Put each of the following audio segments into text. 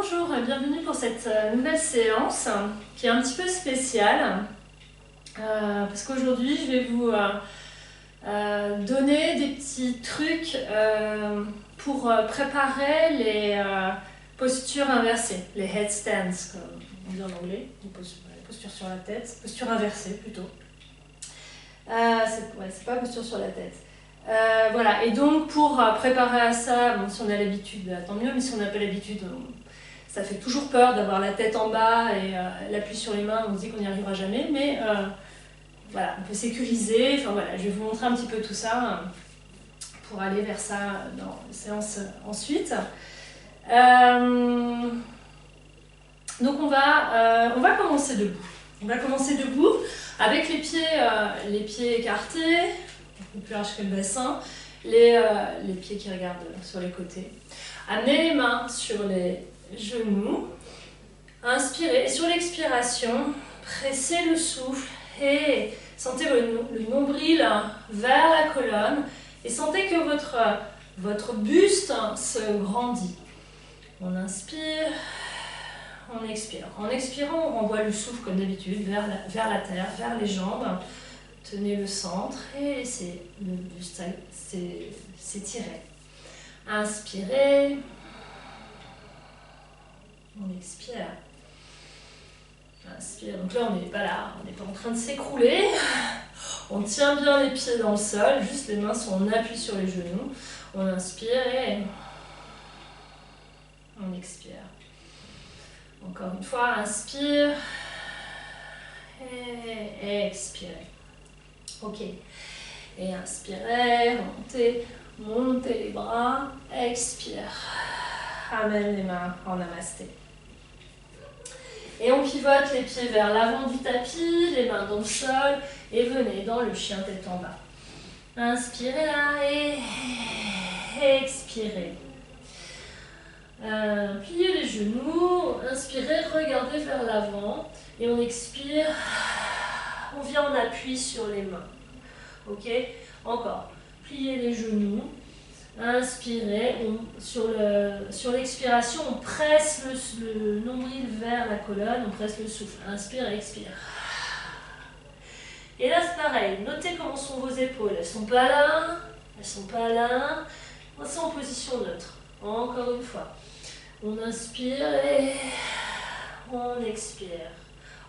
Bonjour, bienvenue pour cette nouvelle séance qui est un petit peu spéciale parce qu'aujourd'hui je vais vous donner des petits trucs pour préparer les postures inversées, les headstands comme on dit en anglais, les postures sur la tête, posture inversée plutôt. C'est pas posture sur la tête. Voilà, et donc pour préparer à ça, bon, si on a l'habitude, tant mieux, mais si on n'a pas l'habitude, ça fait toujours peur d'avoir la tête en bas et l'appui sur les mains, on se dit qu'on n'y arrivera jamais, mais voilà, on peut sécuriser, enfin voilà, je vais vous montrer un petit peu tout ça pour aller vers ça dans la séance ensuite. Donc on va commencer debout. On va commencer debout avec les pieds écartés, le plus large que le bassin, les pieds qui regardent sur les côtés. Amenez les mains sur les genoux, inspirez, et sur l'expiration, pressez le souffle et sentez le nombril vers la colonne et sentez que votre buste se grandit. On inspire, on expire. En expirant, on renvoie le souffle comme d'habitude vers la terre, vers les jambes. Tenez le centre et laissez le buste s'étirer. Inspirez. On expire. Inspire. Donc là, on n'est pas là, on n'est pas en train de s'écrouler. On tient bien les pieds dans le sol, juste les mains sont en appui sur les genoux. On inspire et on expire. Encore une fois, inspire et expirez. Ok. Et inspirez, montez les bras, expire. Ramène les mains en namasté. Et on pivote les pieds vers l'avant du tapis, les mains dans le sol, et venez dans le chien tête en bas. Inspirez là et expirez. Pliez les genoux, inspirez, regardez vers l'avant, et on expire. On vient en appui sur les mains. Ok? Encore. Pliez les genoux. Inspirez. Sur l'expiration, on presse le nombril vers la colonne. On presse le souffle. Inspire et expire. Et là, c'est pareil. Notez comment sont vos épaules. Elles ne sont pas là. Elles ne sont pas là. On est en position neutre. Encore une fois. On inspire et on expire.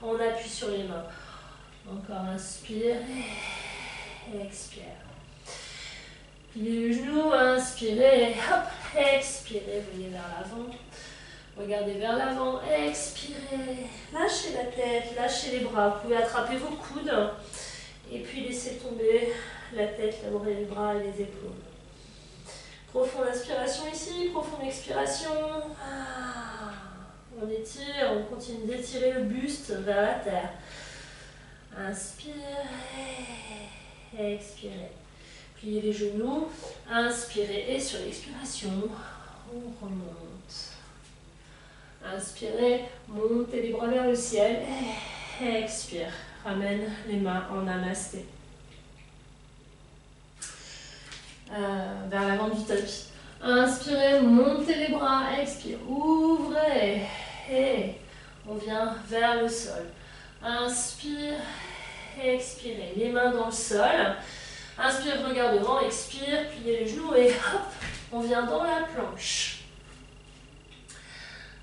On appuie sur les mains. Encore inspire et expire. Pliez les genoux, inspirez, hop, expirez, venez vers l'avant. Regardez vers l'avant, expirez. Lâchez la tête, lâchez les bras. Vous pouvez attraper vos coudes et puis laisser tomber la tête, les bras et les épaules. Profonde inspiration ici, profonde expiration. On étire, on continue d'étirer le buste vers la terre. Inspirez, expirez. Pliez les genoux, inspirez et sur l'expiration, on remonte. Inspirez, montez les bras vers le ciel, expire. Ramène les mains en namasté. Vers l'avant du tapis. Inspirez, montez les bras, expire, ouvrez et on vient vers le sol. Inspire, expirez, les mains dans le sol. Inspire, regard devant, expire, pliez les genoux et hop, on vient dans la planche.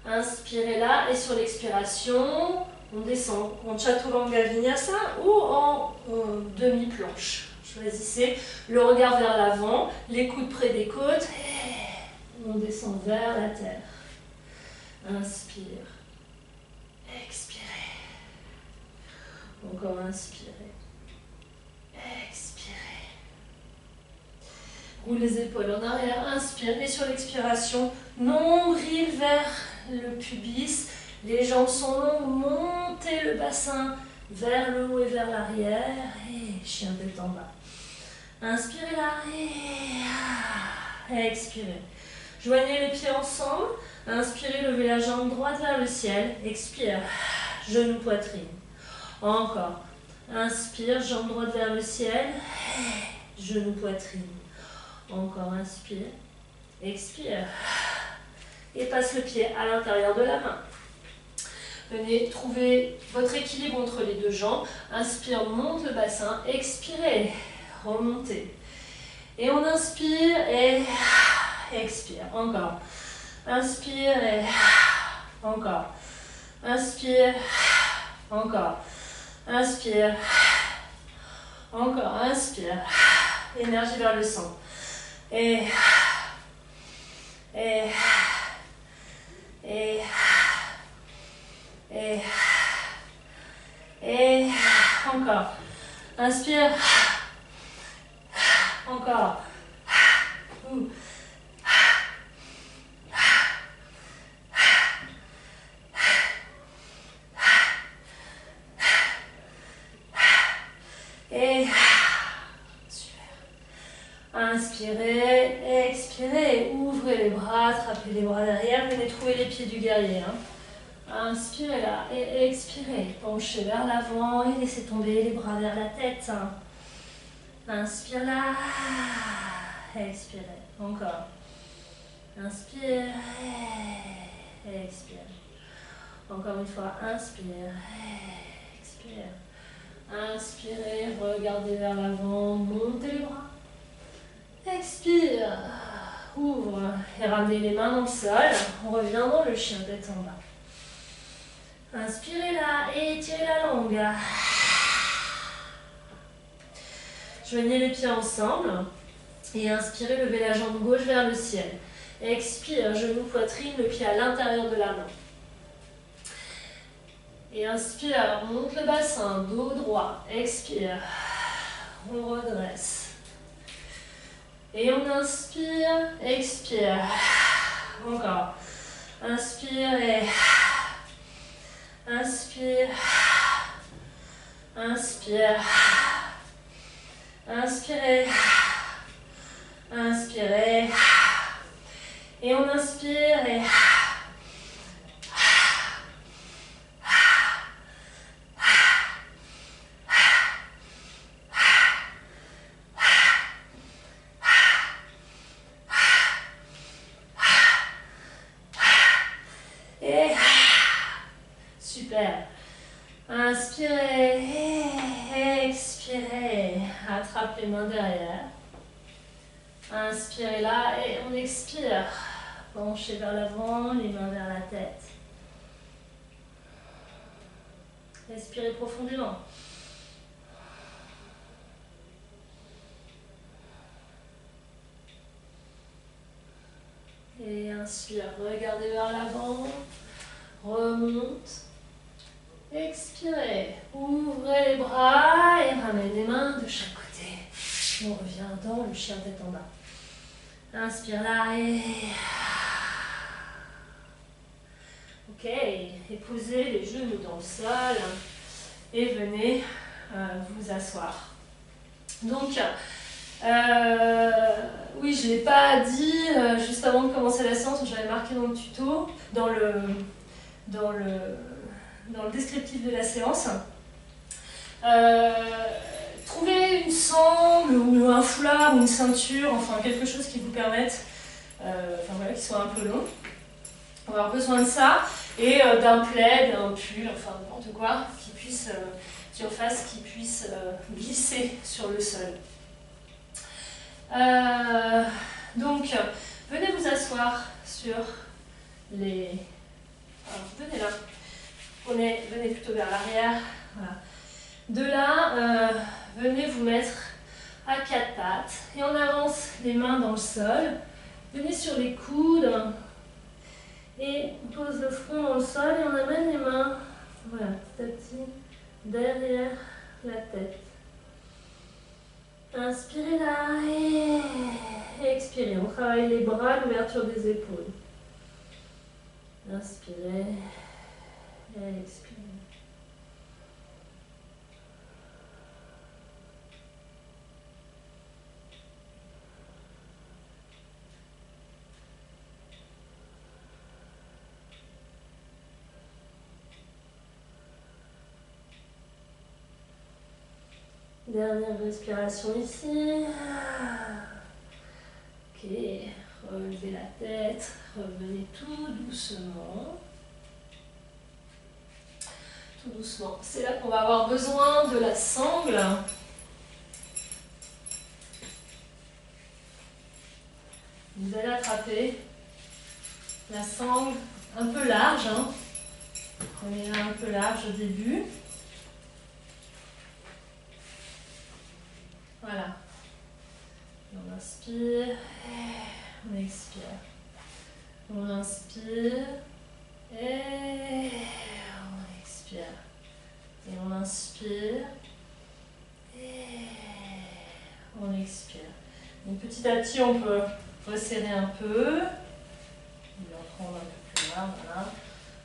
Inspirez là et sur l'expiration, on descend en Chaturanga Vinyasa ou en demi-planche. Choisissez le regard vers l'avant, les coudes près des côtes et on descend vers la terre. Inspire, expirez. Encore inspirez. Expirez. Roule les épaules en arrière. Inspire. Et sur l'expiration, nombril vers le pubis. Les jambes sont longues. Montez le bassin vers le haut et vers l'arrière. Et chien tête en bas. Inspirez là. Et expirez. Joignez les pieds ensemble. Inspirez, levez la jambe droite vers le ciel. Expire. Genou, poitrine. Encore. Inspire, jambe droite vers le ciel. Genou, poitrine. Encore, inspire. Expire. et passe le pied à l'intérieur de la main. Venez trouver votre équilibre entre les deux jambes. Inspire, monte le bassin. Expirez, remontez. Et on inspire et expire. Encore. Inspire et encore. Inspire, encore. Inspire, encore. Inspire. Énergie vers le centre. Et encore. Inspire. Encore. Et super. Inspirez, expirez, ouvrez les bras, attrapez les bras derrière, venez trouver les pieds du guerrier. Inspirez là et expirez. Penchez vers l'avant et laissez tomber les bras vers la tête. Inspire là. Expirez. Encore. Inspire. Expire. Encore une fois. Inspire. Expire. Inspirez. Regardez vers l'avant. Montez les bras. Expire. Ouvre. Et ramenez les mains dans le sol. On revient dans le chien tête en bas. Inspirez là et étirez la langue. Joignez les pieds ensemble et inspirez, levez la jambe gauche vers le ciel. Expire, genou, poitrine, le pied à l'intérieur de la main. Et inspire, monte le bassin, dos droit. Expire, on redresse. Et on inspire, expire. Encore. Inspire et... Inspire, inspire, inspirez, inspirez, et on inspire et... Super. Inspirez, expirez. Attrape les mains derrière. Inspirez là et on expire. Penchez vers l'avant, les mains vers la tête. Respirez profondément. Et inspire, regardez vers l'avant. Remonte. Expirez, ouvrez les bras et ramenez les mains de chaque côté. On revient dans le chien tête en bas. Inspire là et... Ok, et posez les genoux dans le sol et venez vous asseoir. Donc, oui, je ne l'ai pas dit juste avant de commencer la séance, j'avais marqué dans le tuto, dans le descriptif de la séance. Trouvez une sangle ou un foulard ou une ceinture, enfin quelque chose qui vous permette, qui soit un peu long. On va avoir besoin de ça et d'un plaid, d'un pull, enfin n'importe quoi qui puisse, surface qui puisse glisser sur le sol. Donc, venez vous asseoir sur les... Alors, venez là. Venez plutôt vers l'arrière. Voilà. De là, venez vous mettre à quatre pattes. Et on avance les mains dans le sol. Venez sur les coudes. Et on pose le front dans le sol et on amène les mains, voilà, petit à petit, derrière la tête. Inspirez là et expirez. On travaille les bras, l'ouverture des épaules. Inspirez et expirez. Dernière respiration ici. Ok, relevez la tête, revenez tout doucement. Tout doucement. C'est là qu'on va avoir besoin de la sangle. Vous allez attraper la sangle un peu large. Hein. Prenez-la un peu large au début. Voilà. On inspire, on expire. On inspire et on expire. Et on inspire et on expire. Donc petit à petit, on peut resserrer un peu. On va prendre un peu plus loin, voilà.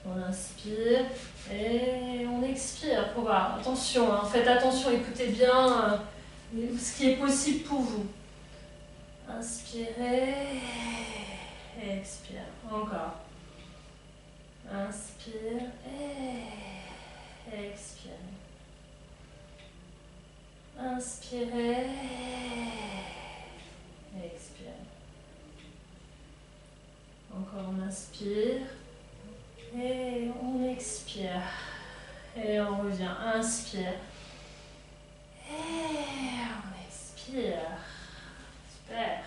On inspire et on expire pour voir. Attention, hein, faites attention, écoutez bien ce qui est possible pour vous. Inspirez et expire. Encore. Inspire et expire. Inspirez et expire. Encore on inspire et on expire. Et on revient. Inspire et on expire. Super.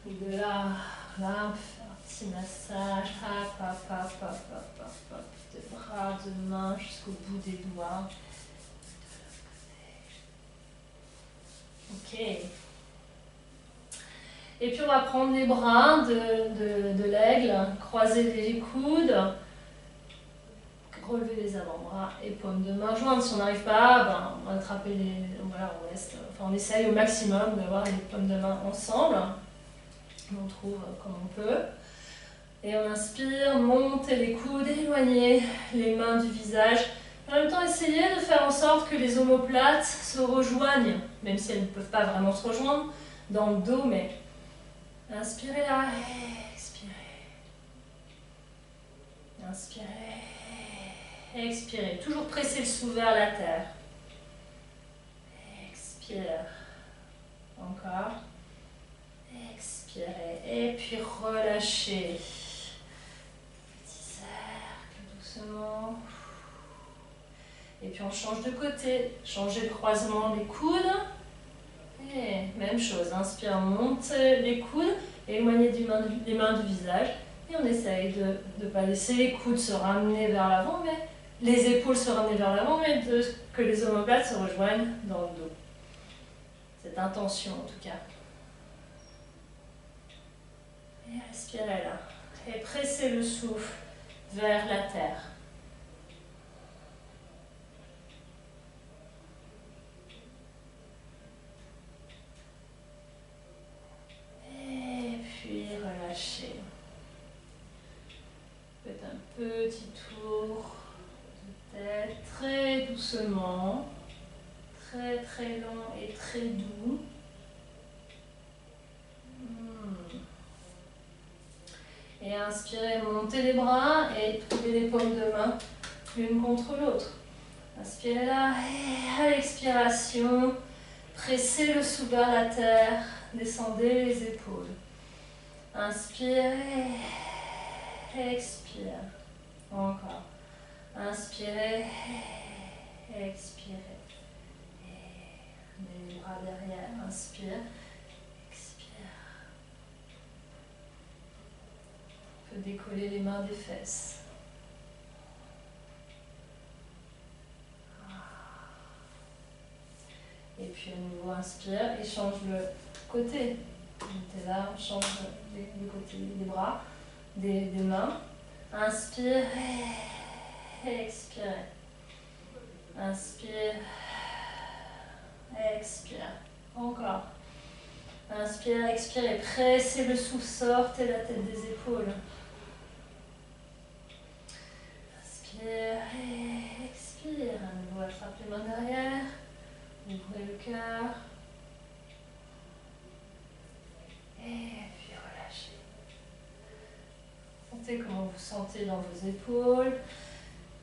De là, on peut faire un petit massage. Hop, hop, hop, hop, hop, hop, hop. De bras, de mains jusqu'au bout des doigts. Ok. Et puis on va prendre les bras de l'aigle, croiser les coudes, relever les avant-bras et paumes de main jointes. Si on n'arrive pas, ben, on va attraper les. Voilà, on essaye au maximum d'avoir les paumes de main ensemble. On trouve comme on peut. Et on inspire, montez les coudes, éloignez les mains du visage. En même temps, essayez de faire en sorte que les omoplates se rejoignent, même si elles ne peuvent pas vraiment se rejoindre dans le dos, mais inspirez là, expirez. Inspirez, expirez. Toujours presser le sous vers la terre. Expire. Encore. Expirez. Et puis relâchez. Petit cercle, doucement. Et puis on change de côté. Changez le croisement des coudes. Et même chose. Inspire, montez les coudes. Éloignez les mains du visage. Et on essaye de ne pas laisser les coudes se ramener vers l'avant, mais les épaules se ramener vers l'avant, mais que les omoplates se rejoignent dans le dos. Cette intention en tout cas. Et respirez là. Et pressez le souffle vers la terre. Et puis relâchez. Faites un petit tour de tête très doucement, très très long et très doux. Et inspirez, montez les bras et trouvez les paumes de main l'une contre l'autre. Inspirez là et à l'expiration, pressez le sous vers la terre, descendez les épaules. Inspirez, expire. Encore. Inspirez, expirez. Et mettez les bras derrière, inspire, expire. On peut décoller les mains des fesses. Et puis à nouveau, inspire et change le côté. Mettez là, on change les côtés des bras, des mains. Inspire et expire. Inspire, expire. Encore. Inspire, expire. Pressez le souffle, sortez la tête des épaules. Inspire et expire. À nouveau, attrape les mains derrière. Ouvrez le cœur. Et puis relâchez. Sentez comment vous sentez dans vos épaules.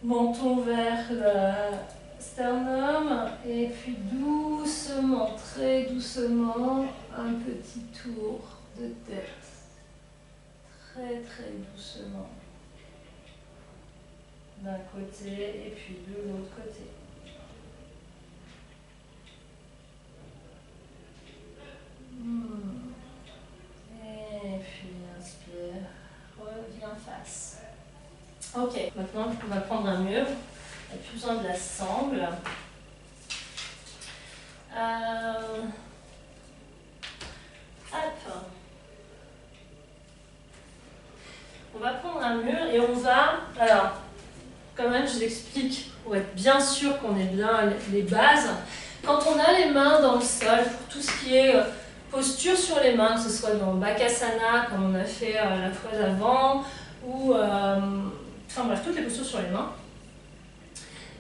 Menton vers le sternum. Et puis doucement, très doucement, un petit tour de tête, très très doucement, d'un côté et puis de l'autre côté. Et puis inspire, reviens face. Ok, maintenant on va prendre un mur, on n'a plus besoin de la sangle. Hop. On va prendre un mur et on va, alors quand même je vous explique pour être bien sûr qu'on ait bien les bases. Quand on a les mains dans le sol, pour tout ce qui est posture sur les mains, que ce soit dans Bakasana comme on a fait la fois d'avant, ou enfin bref, toutes les postures sur les mains,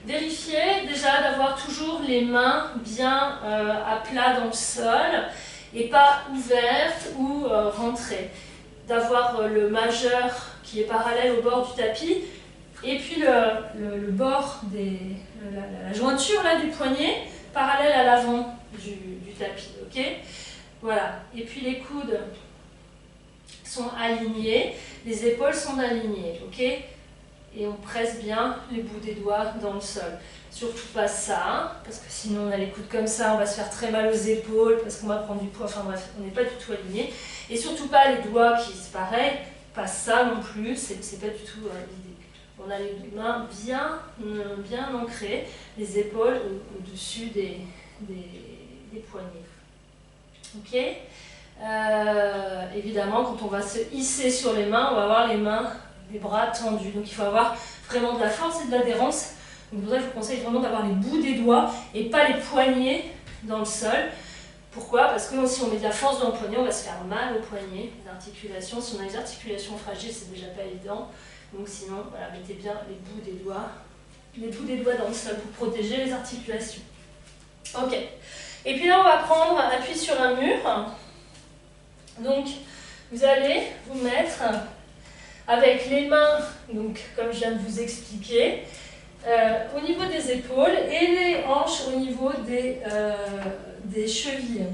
vérifiez déjà d'avoir toujours les mains bien à plat dans le sol et pas ouvertes ou rentrées. D'avoir le majeur qui est parallèle au bord du tapis et puis le bord, la jointure là, du poignet parallèle à l'avant du tapis. Ok, voilà. Et puis les coudes sont alignés, les épaules sont alignées. Ok, et on presse bien les bouts des doigts dans le sol. Surtout pas ça, parce que sinon on a les coudes comme ça, on va se faire très mal aux épaules, parce qu'on va prendre du poids, enfin bref, on n'est pas du tout aligné. Et surtout pas les doigts qui se pareil, pas ça non plus, c'est pas du tout l'idée. On a les mains bien ancrées, les épaules au-dessus des poignets. Ok, évidemment, quand on va se hisser sur les mains, on va avoir les bras tendus. Donc il faut avoir vraiment de la force et de l'adhérence. Donc pour ça, je vous conseille vraiment d'avoir les bouts des doigts et pas les poignets dans le sol. Pourquoi? Parce que si on met de la force dans le poignet, on va se faire mal au poignet, les articulations. Si on a les articulations fragiles, c'est déjà pas évident. Donc sinon, voilà, mettez bien les bouts des doigts dans le sol pour protéger les articulations. Ok. Et puis là, on va prendre appui sur un mur. Donc, vous allez vous mettre avec les mains, donc comme je viens de vous expliquer, au niveau des épaules et les hanches au niveau des chevilles.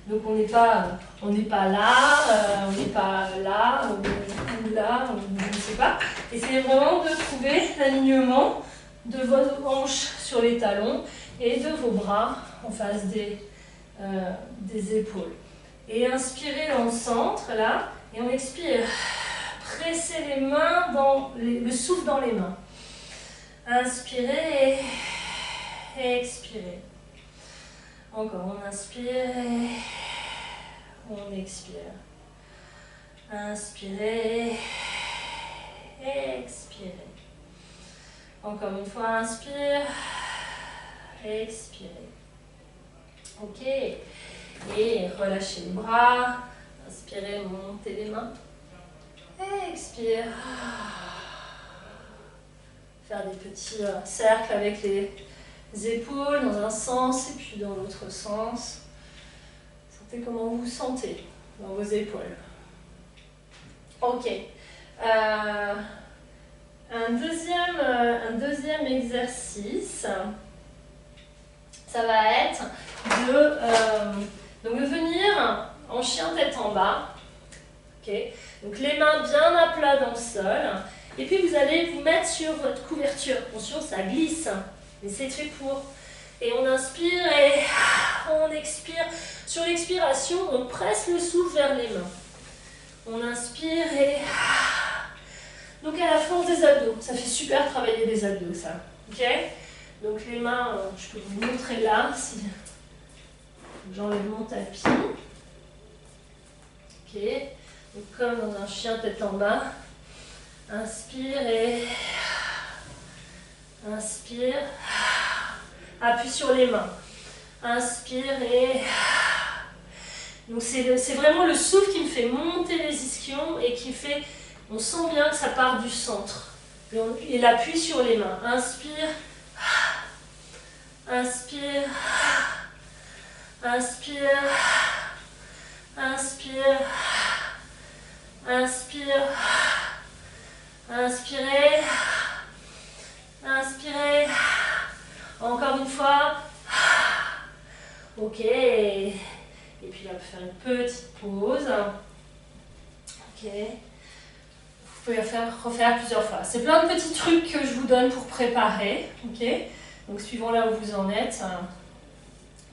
Donc on n'est pas là, on n'est pas là, ou là, je ne sais pas. Essayez vraiment de trouver l'alignement de vos hanches sur les talons et de vos bras en face des épaules. Et inspirez dans le centre là, et on expire. Pressez les mains, le souffle dans les mains. Inspirez et expirez. Encore, on inspire et on expire. Inspirez et expirez. Encore une fois, inspire et expirez. Ok. Et relâchez les bras. Inspirez, montez les mains. Et expire. Faire des petits cercles avec les épaules dans un sens et puis dans l'autre sens. Sentez comment vous vous sentez dans vos épaules. Ok. Un deuxième exercice, ça va être de venir en chien tête en bas. Okay. Donc les mains bien à plat dans le sol. Et puis vous allez vous mettre sur votre couverture. Attention, ça glisse, mais c'est fait pour. Et on inspire et on expire. Sur l'expiration, on presse le souffle vers les mains. On inspire et... Donc à la force des abdos. Ça fait super travailler les abdos, ça. Ok? Donc les mains, je peux vous montrer là, si j'enlève mon tapis. Ok? Donc comme dans un chien tête en bas. Inspire et inspire. Appuie sur les mains. Inspire et... Donc c'est vraiment le souffle qui me fait monter les ischions et qui fait... On sent bien que ça part du centre. Et l'appui sur les mains. Inspire. Inspire. Inspire. Inspire. Inspire. Inspirez. Inspirez. Encore une fois. Ok. Et puis là, on peut faire une pause. Ok. Vous pouvez refaire plusieurs fois. C'est plein de petits trucs que je vous donne pour préparer. Ok. Donc suivant là où vous en êtes,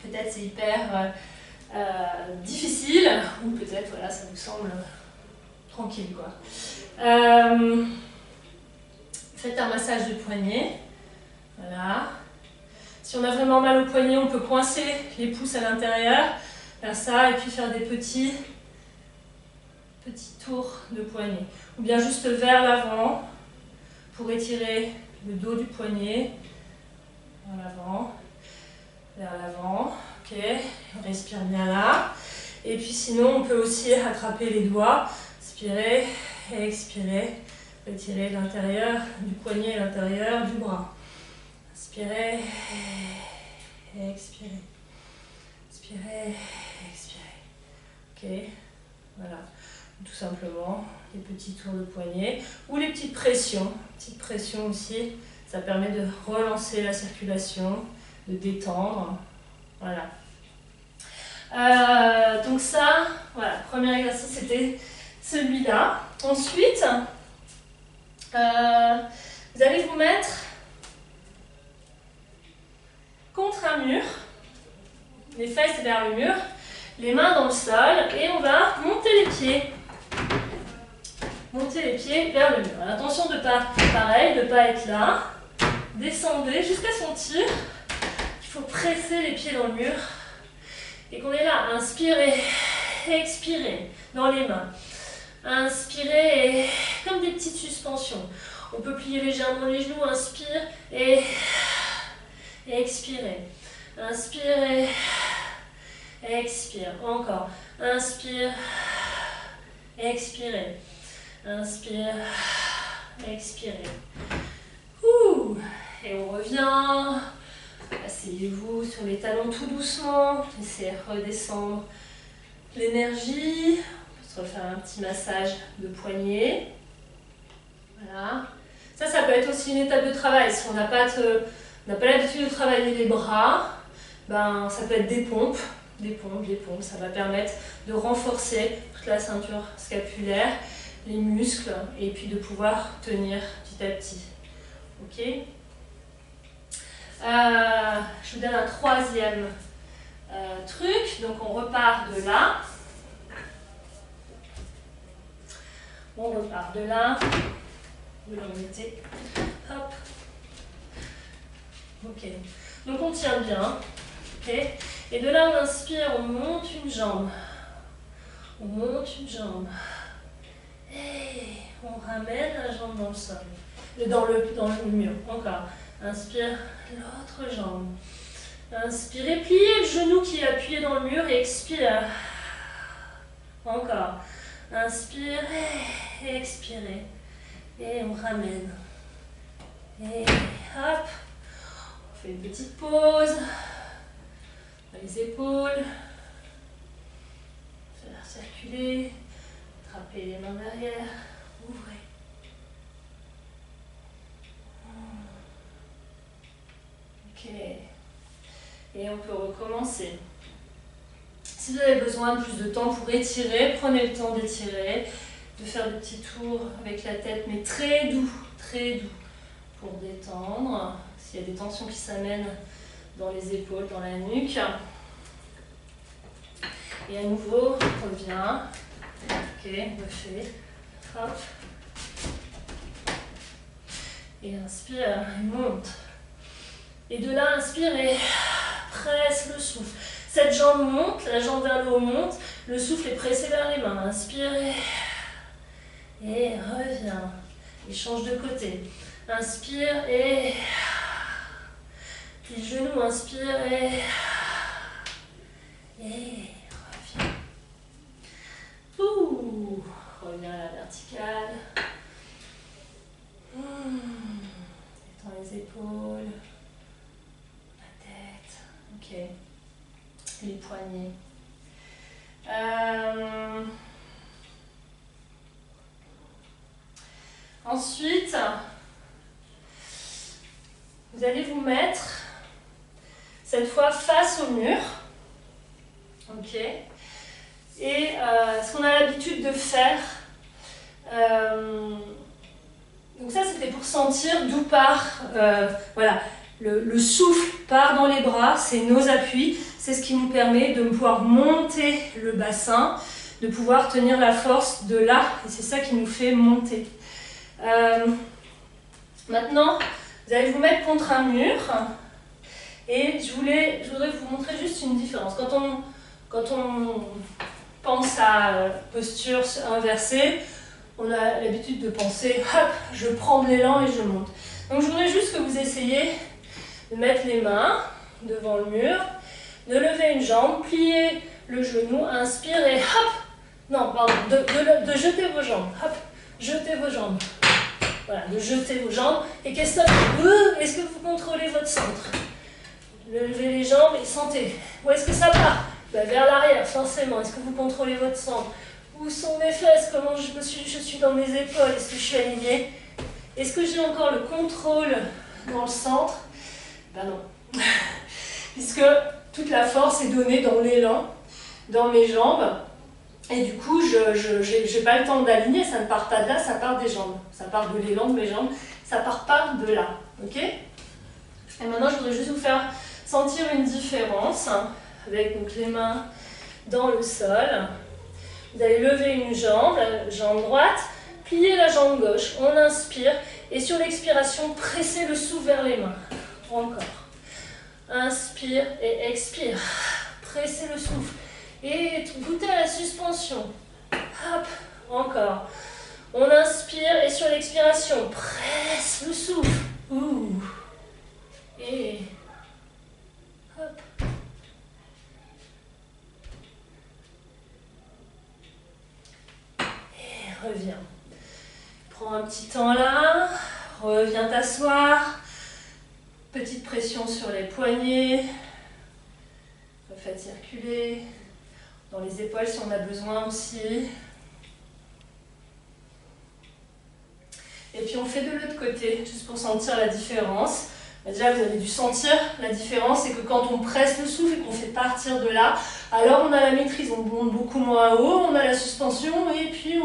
peut-être c'est hyper difficile ou peut-être voilà, ça vous semble tranquille quoi. Faites un massage de poignet. Voilà. Si on a vraiment mal au poignet, on peut coincer les pouces à l'intérieur, faire ça et puis faire des petits tours de poignet. Ou bien juste vers l'avant pour étirer le dos du poignet. Vers l'avant. Ok, on respire bien là. Et puis sinon, on peut aussi attraper les doigts, inspirer et expirer. Étirer l'intérieur du poignet et l'intérieur du bras. Inspirez et expirez. Inspirez et expirez. Ok, voilà. Tout simplement, les petits tours de poignet ou les petites pressions. Petites pressions aussi, ça permet de relancer la circulation, de détendre. Voilà. Donc ça, voilà, premier exercice c'était celui-là. Ensuite, vous allez vous mettre contre un mur, les fesses vers le mur, les mains dans le sol et on va monter les pieds. Monter les pieds vers le mur. Alors, attention de ne pas être là. Descendez jusqu'à sentir qu'il faut presser les pieds dans le mur et qu'on est là. Inspirez, expirez dans les mains. Inspirez, comme des petites suspensions. On peut plier légèrement les genoux, inspire et expirez. Inspirez, expire. Encore. Inspire, expirez. Inspire, expirez. Ouh. Et on revient. Asseyez-vous sur les talons tout doucement. Laissez redescendre l'énergie. On peut se refaire un petit massage de poignet. Voilà. Ça peut être aussi une étape de travail. Si on n'a pas l'habitude de travailler les bras, ben, ça peut être des pompes. Ça va permettre de renforcer toute la ceinture scapulaire, les muscles, et puis de pouvoir tenir petit à petit. Ok. Je vous donne un troisième truc. Donc on repart de là. Vous le remettez. Hop. Ok. Donc on tient bien. Okay. Et de là on inspire, on monte une jambe. Et on ramène la jambe dans le sol. Dans le mur. Encore. Inspire l'autre jambe. Inspirez, pliez le genou qui est appuyé dans le mur et expire. Encore. Inspirez et expirez. Et on ramène. Et hop. On fait une petite pause. Les épaules. Faire circuler. Attrapez les mains derrière. Ouvrez. Ok. Et on peut recommencer. Si vous avez besoin de plus de temps pour étirer, prenez le temps d'étirer, de faire des petits tours avec la tête, mais très doux, pour détendre. S'il y a des tensions qui s'amènent dans les épaules, dans la nuque. Et à nouveau, on revient. Ok, refait. Hop. Et inspire, et monte. Et de là, inspire et presse le souffle. Cette jambe monte, la jambe vers le haut monte, le souffle est pressé vers les mains. Inspire et reviens. Et change de côté. Inspire et plie le genou, inspire et reviens. Ouh, reviens à la verticale. Détends les épaules, la tête. Ok. Les poignets. Ensuite, vous allez vous mettre cette fois face au mur. Ok. Et ce qu'on a l'habitude de faire, donc ça c'était pour sentir d'où part, voilà, le souffle part dans les bras, c'est nos appuis, c'est ce qui nous permet de pouvoir monter le bassin, de pouvoir tenir la force de là, et c'est ça qui nous fait monter. Maintenant, vous allez vous mettre contre un mur, et je voudrais vous montrer juste une différence. Quand on pense à posture inversée, on a l'habitude de penser, hop, je prends de l'élan et je monte. Donc je voudrais juste que vous essayiez de mettre les mains devant le mur, de lever une jambe, plier le genou, inspire et hop, non, pardon, de jeter vos jambes, hop, jetez vos jambes. Voilà, de jeter vos jambes. Et est-ce que vous contrôlez votre centre? Levez les jambes et sentez. Où est-ce que ça part? Vers l'arrière, forcément. Est-ce que vous contrôlez votre centre? Où sont mes fesses? Comment je suis dans mes épaules? Est-ce que je suis alignée? Est-ce que j'ai encore le contrôle dans le centre? Ben non. Puisque toute la force est donnée dans l'élan, dans mes jambes. Et du coup, je n'ai pas le temps d'aligner, ça ne part pas de là, ça part des jambes. Ça part de l'élan de mes jambes, ça part pas de là. Ok? Et maintenant, je voudrais juste vous faire sentir une différence, avec donc les mains dans le sol. Vous allez lever une jambe, la jambe droite, plier la jambe gauche, on inspire, et sur l'expiration, pressez le souffle vers les mains. Encore. Inspire et expire. Pressez le souffle. Et goûtez à la suspension. Hop, encore. On inspire et sur l'expiration, presse le souffle. Ouh. Et hop. Et reviens. Prends un petit temps là. Reviens t'asseoir. Petite pression sur les poignets. Refaites circuler. Dans les épaules si on a besoin aussi. Et puis on fait de l'autre côté, juste pour sentir la différence. Déjà vous avez dû sentir la différence, c'est que quand on presse le souffle et qu'on fait partir de là, alors on a la maîtrise, on monte beaucoup moins haut, on a la suspension et puis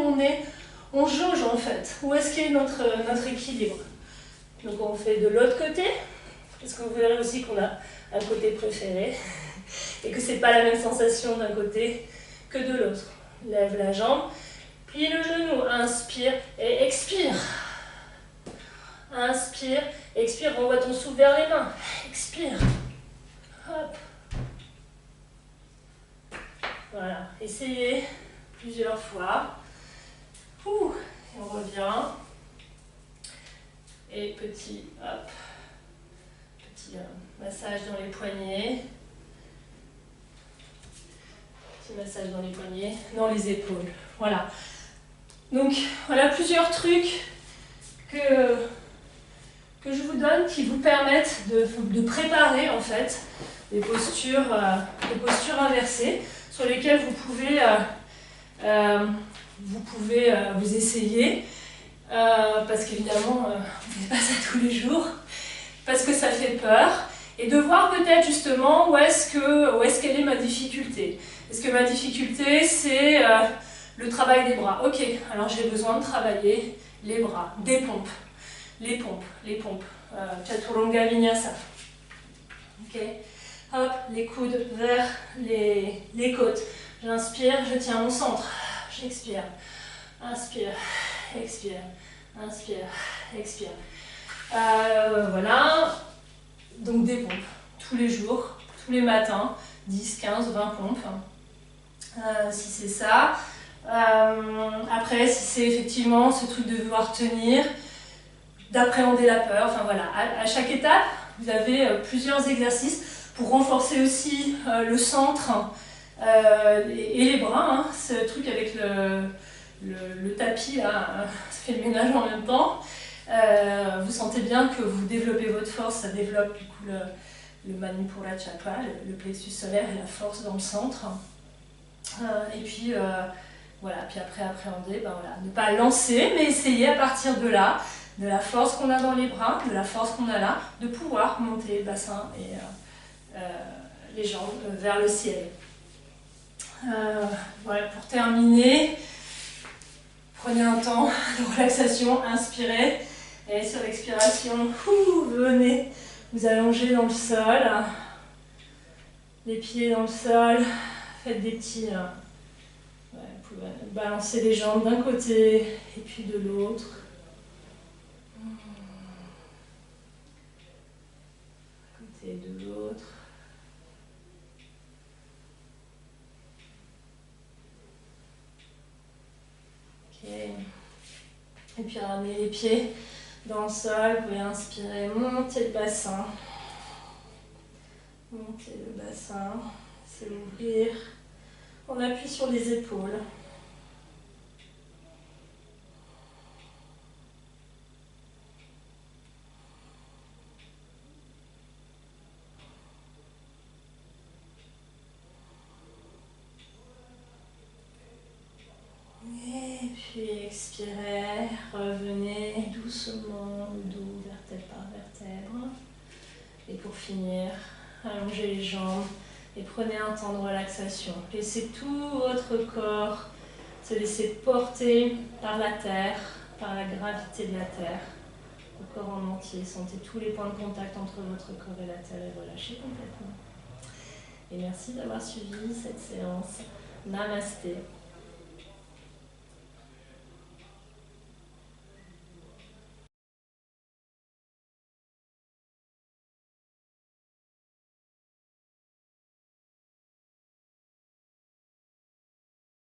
on jauge en fait. Où est-ce qu'est notre équilibre? Donc on fait de l'autre côté, parce que vous verrez aussi qu'on a un côté préféré. Et que c'est pas la même sensation d'un côté que de l'autre. Lève la jambe, plie le genou, inspire et expire. Inspire, expire, renvoie ton souffle vers les mains. Expire. Hop. Voilà, essayez plusieurs fois. Ouh, et on revient. Et petit, hop, petit massage dans les poignets. Massage dans les poignets, dans les épaules. Voilà. Donc, voilà plusieurs trucs que je vous donne qui vous permettent de préparer en fait des postures inversées sur lesquelles vous pouvez vous essayer parce qu'évidemment, on ne fait pas ça tous les jours parce que ça fait peur et de voir peut-être justement où est-ce qu'elle est ma difficulté. Est-ce que ma difficulté, c'est le travail des bras? Ok, alors j'ai besoin de travailler les bras, des pompes, les pompes. Chaturanga Vinyasa. Ok, hop, les coudes vers les côtes. J'inspire, je tiens mon centre. J'expire. Inspire, expire. Inspire, expire. Voilà. Donc des pompes, tous les jours, tous les matins, 10, 15, 20 pompes. Si c'est ça. Après, si c'est effectivement ce truc de vouloir tenir, d'appréhender la peur, enfin voilà, à chaque étape, vous avez plusieurs exercices pour renforcer aussi le centre et les bras, hein, ce truc avec le tapis, là, ça fait le ménage en même temps. Vous sentez bien que vous développez votre force, ça développe du coup le Manipura Chakra, le plexus solaire et la force dans le centre. Et puis voilà, puis après appréhender, ben voilà, ne pas lancer, mais essayer à partir de là, de la force qu'on a dans les bras, de la force qu'on a là, de pouvoir monter le bassin et les jambes vers le ciel. Voilà, pour terminer, prenez un temps de relaxation, inspirez. Et sur l'expiration, venez vous allonger dans le sol. Les pieds dans le sol. Faites des petits... vous pouvez balancer les jambes d'un côté et puis de l'autre. D'un côté et de l'autre. Ok. Et puis ramenez les pieds dans le sol. Vous pouvez inspirer, monter le bassin. Montez le bassin. C'est ouvrir. On appuie sur les épaules. Et puis expirez, revenez doucement le dos, vertèbre par vertèbre. Et pour finir, allongez les jambes et prenez un temps de relaxation. Laissez tout votre corps se laisser porter par la terre, par la gravité de la terre. Le corps en entier, sentez tous les points de contact entre votre corps et la terre et relâchez complètement. Et merci d'avoir suivi cette séance. Namasté.